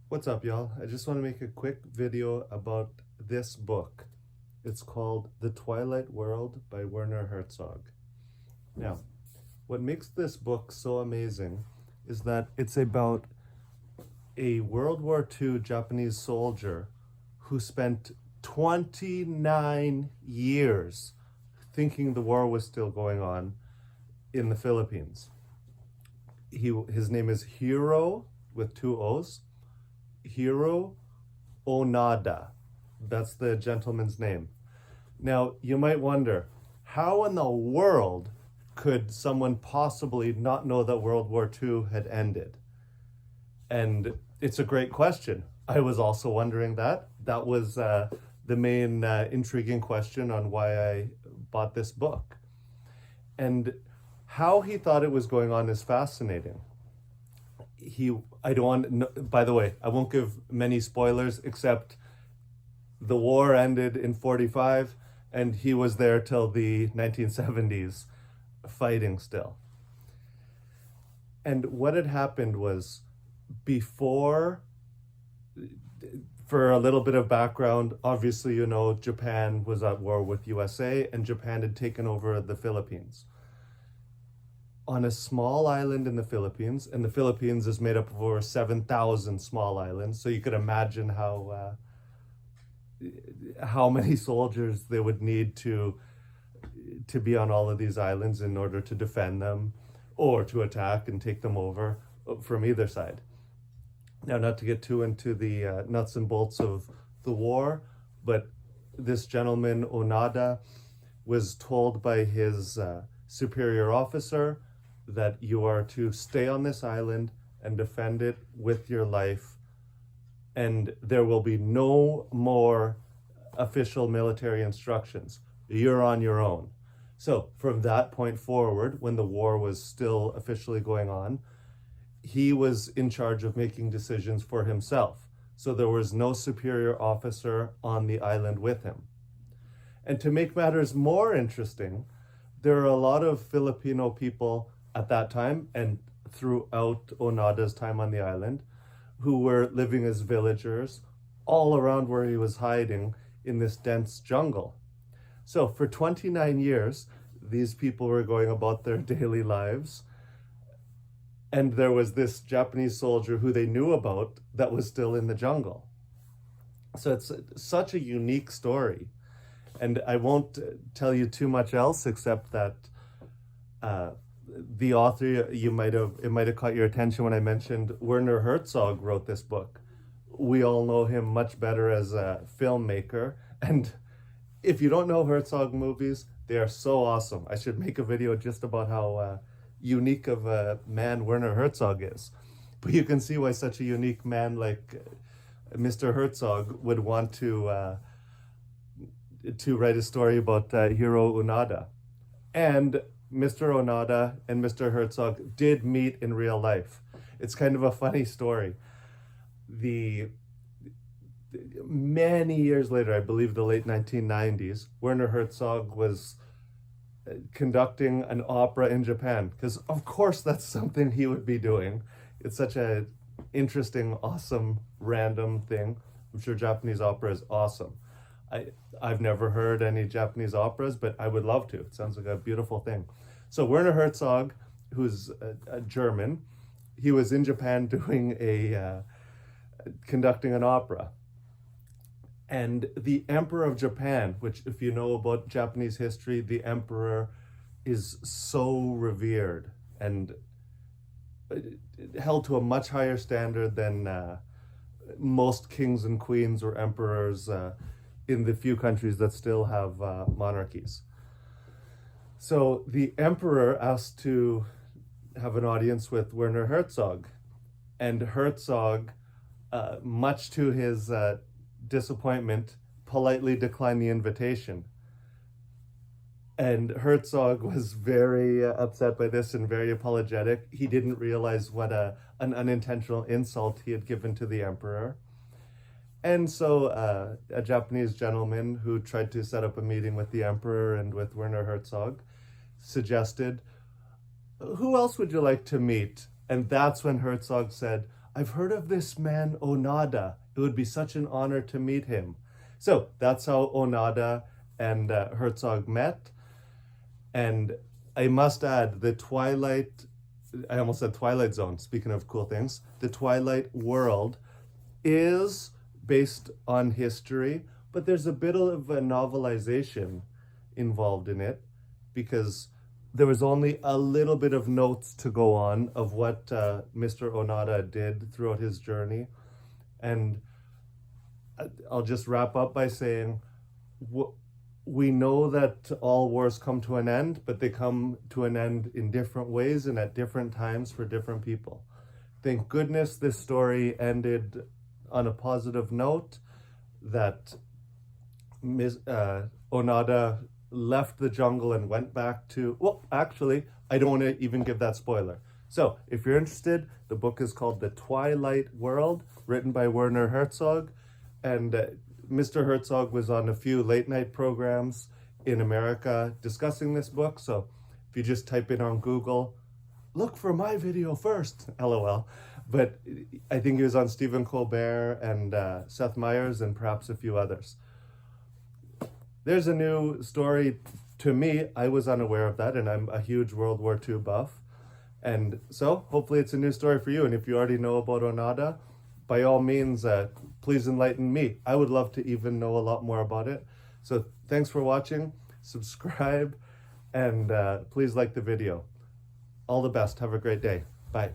What's up, y'all? I just want to make a quick video about this book. It's called The Twilight World by Werner Herzog. Now, what makes this book so amazing is that it's about a World War II Japanese soldier who spent 29 years thinking the war was still going on in the Philippines. His name is Hiroo with two O's. Hiroo Onada. That's the gentleman's name. Now, you might wonder, how in the world could someone possibly not know that World War II had ended? And it's a great question. I was also wondering that. That was the main intriguing question on why I bought this book. And how he thought it was going on is fascinating. I don't want, by the way, I won't give many spoilers except the war ended in 45 and he was there till the 1970s fighting still. And what had happened was before, for a little bit of background, obviously, you know, Japan was at war with USA and Japan had taken over the Philippines. On a small island in the Philippines, and the Philippines is made up of over 7,000 small islands, so you could imagine how many soldiers they would need to be on all of these islands in order to defend them or to attack and take them over from either side. Now, not to get too into the nuts and bolts of the war, but this gentleman, Onada, was told by his superior officer that you are to stay on this island and defend it with your life, and there will be no more official military instructions. You're on your own. So from that point forward, when the war was still officially going on, he was in charge of making decisions for himself. So there was no superior officer on the island with him. And to make matters more interesting, there are a lot of Filipino people at that time and throughout Onada's time on the island who were living as villagers all around where he was hiding in this dense jungle. So for 29 years, these people were going about their daily lives, and there was this Japanese soldier who they knew about that was still in the jungle. So it's such a unique story. And I won't tell you too much else except that the author, it might have caught your attention when I mentioned Werner Herzog wrote this book. We all know him much better as a filmmaker. And if you don't know Herzog movies, they are so awesome. I should make a video just about how unique of a man Werner Herzog is. But you can see why such a unique man like Mr. Herzog would want to write a story about Hiroo Onada. And Mr. Onada and Mr. Herzog did meet in real life. It's kind of a funny story. Many years later, I believe the late 1990s, Werner Herzog was conducting an opera in Japan, because of course that's something he would be doing. It's such a interesting, awesome, random thing. I'm sure Japanese opera is awesome. I've never heard any Japanese operas, but I would love to. It sounds like a beautiful thing. So Werner Herzog, who's a German, he was in Japan doing conducting an opera. And the Emperor of Japan, which if you know about Japanese history, the emperor is so revered and held to a much higher standard than most kings and queens or emperors in the few countries that still have monarchies. So the emperor asked to have an audience with Werner Herzog, and Herzog, much to his disappointment, politely declined the invitation. And Herzog was very upset by this and very apologetic. He didn't realize what an unintentional insult he had given to the emperor. And so a Japanese gentleman who tried to set up a meeting with the emperor and with Werner Herzog suggested, "Who else would you like to meet?" And that's when Herzog said, I've heard of this man Onada. It would be such an honor to meet him. So that's how Onada and Herzog met. And I must add, I almost said Twilight Zone, speaking of cool things, the Twilight World is based on history, but there's a bit of a novelization involved in it, because there was only a little bit of notes to go on of what Mr. Onada did throughout his journey. And I'll just wrap up by saying, we know that all wars come to an end, but they come to an end in different ways and at different times for different people. Thank goodness this story ended on a positive note, that Onada left the jungle and went back to, well, actually, I don't want to even give that spoiler. So if you're interested, the book is called The Twilight World, written by Werner Herzog. And Mr. Herzog was on a few late night programs in America discussing this book. So if you just type in on Google, look for my video first, LOL. But I think he was on Stephen Colbert and Seth Meyers and perhaps a few others. There's a new story to me. I was unaware of that, and I'm a huge World War II buff. And so hopefully it's a new story for you. And if you already know about Onada, by all means, please enlighten me. I would love to even know a lot more about it. So thanks for watching, subscribe, and please like the video. All the best. Have a great day. Bye.